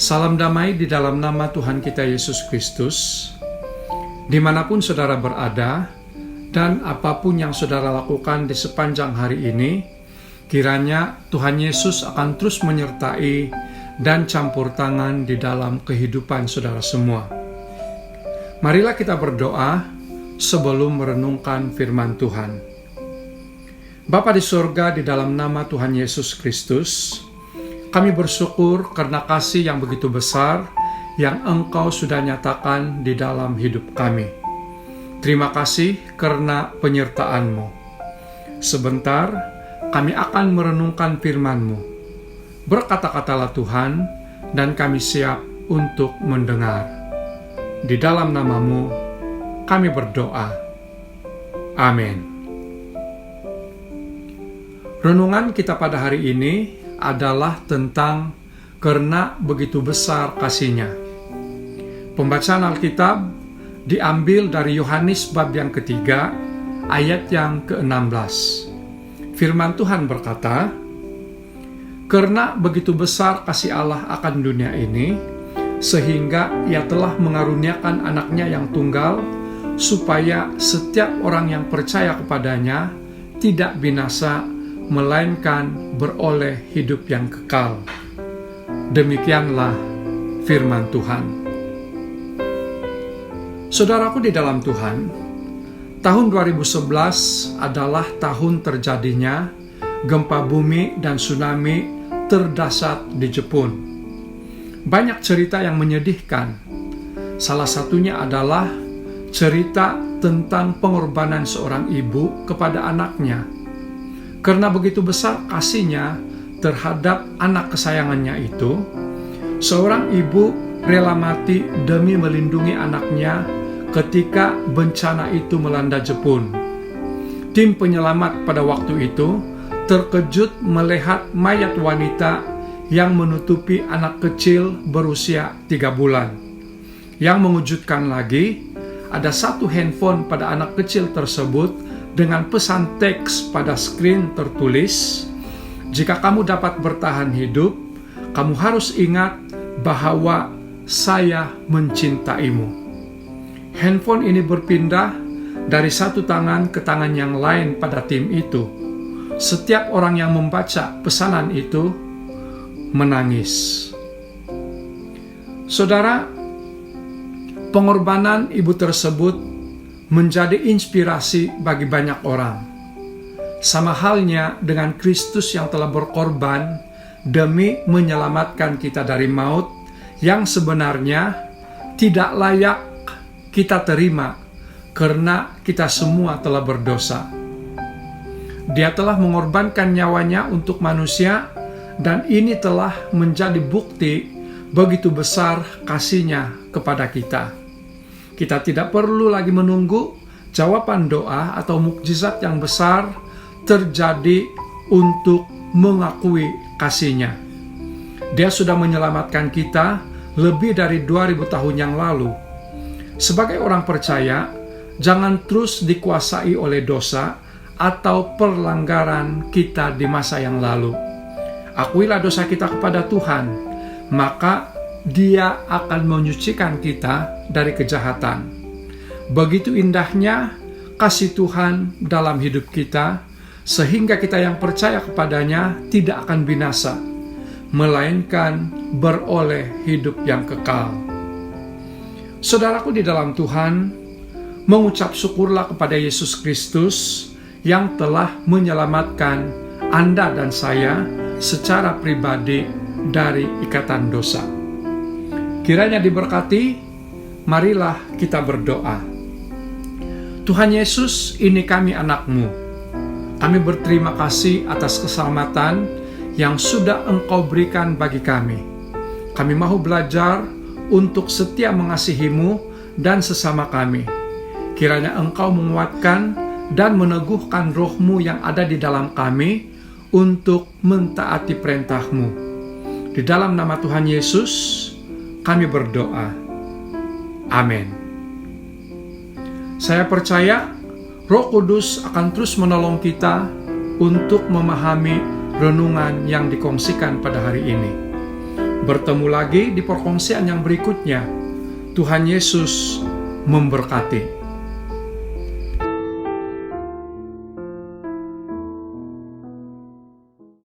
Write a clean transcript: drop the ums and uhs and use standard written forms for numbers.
Salam damai di dalam nama Tuhan kita Yesus Kristus. Dimanapun saudara berada, dan apapun yang saudara lakukan di sepanjang hari ini, kiranya Tuhan Yesus akan terus menyertai dan campur tangan di dalam kehidupan saudara semua. Marilah kita berdoa sebelum merenungkan firman Tuhan. Bapa di surga, di dalam nama Tuhan Yesus Kristus, kami bersyukur karena kasih yang begitu besar yang Engkau sudah nyatakan di dalam hidup kami. Terima kasih karena penyertaan-Mu. Sebentar, kami akan merenungkan firman-Mu. Berkata-katalah Tuhan, dan kami siap untuk mendengar. Di dalam nama-Mu, kami berdoa. Amin. Renungan kita pada hari ini adalah tentang karena begitu besar kasih-Nya. Pembacaan Alkitab diambil dari Yohanes bab yang ketiga, ayat yang ke-16. Firman Tuhan berkata, "Karena begitu besar kasih Allah akan dunia ini, sehingga Ia telah mengaruniakan anaknya yang tunggal, supaya setiap orang yang percaya kepadanya tidak binasa, melainkan beroleh hidup yang kekal." Demikianlah firman Tuhan. Saudaraku di dalam Tuhan, tahun 2011 adalah tahun terjadinya gempa bumi dan tsunami terdahsyat di Jepun. Banyak cerita yang menyedihkan. Salah satunya adalah cerita tentang pengorbanan seorang ibu kepada anaknya. Karena begitu besar kasih-Nya terhadap anak kesayangannya itu, seorang ibu rela mati demi melindungi anaknya ketika bencana itu melanda Jepun. Tim penyelamat pada waktu itu terkejut melihat mayat wanita yang menutupi anak kecil berusia 3 bulan. Yang mengejutkan lagi, ada satu handphone pada anak kecil tersebut dengan pesan teks pada skrin tertulis, "Jika kamu dapat bertahan hidup, kamu harus ingat bahwa saya mencintaimu." Handphone ini berpindah dari satu tangan ke tangan yang lain pada tim itu. Setiap orang yang membaca pesanan itu menangis. Saudara, pengorbanan ibu tersebut menjadi inspirasi bagi banyak orang. Sama halnya dengan Kristus yang telah berkorban demi menyelamatkan kita dari maut yang sebenarnya tidak layak kita terima karena kita semua telah berdosa. Dia telah mengorbankan nyawanya untuk manusia, dan ini telah menjadi bukti begitu besar kasih-Nya kepada kita. Kita tidak perlu lagi menunggu jawaban doa atau mukjizat yang besar terjadi untuk mengakui kasih-Nya. Dia sudah menyelamatkan kita lebih dari 2000 tahun yang lalu. Sebagai orang percaya, jangan terus dikuasai oleh dosa atau pelanggaran kita di masa yang lalu. Akuilah dosa kita kepada Tuhan, maka Dia akan menyucikan kita dari kejahatan. Begitu indahnya kasih Tuhan dalam hidup kita, sehingga kita yang percaya kepadanya tidak akan binasa, melainkan beroleh hidup yang kekal. Saudaraku di dalam Tuhan, mengucap syukurlah kepada Yesus Kristus yang telah menyelamatkan Anda dan saya secara pribadi dari ikatan dosa. Kiranya diberkati, marilah kita berdoa. Tuhan Yesus, ini kami anak-Mu. Kami berterima kasih atas keselamatan yang sudah Engkau berikan bagi kami. Kami mau belajar untuk setia mengasihi-Mu dan sesama kami. Kiranya Engkau menguatkan dan meneguhkan roh-Mu yang ada di dalam kami untuk mentaati perintah-Mu. Di dalam nama Tuhan Yesus, kami berdoa. Amin. Saya percaya Roh Kudus akan terus menolong kita untuk memahami renungan yang dikongsikan pada hari ini. Bertemu lagi di perkongsian yang berikutnya. Tuhan Yesus memberkati.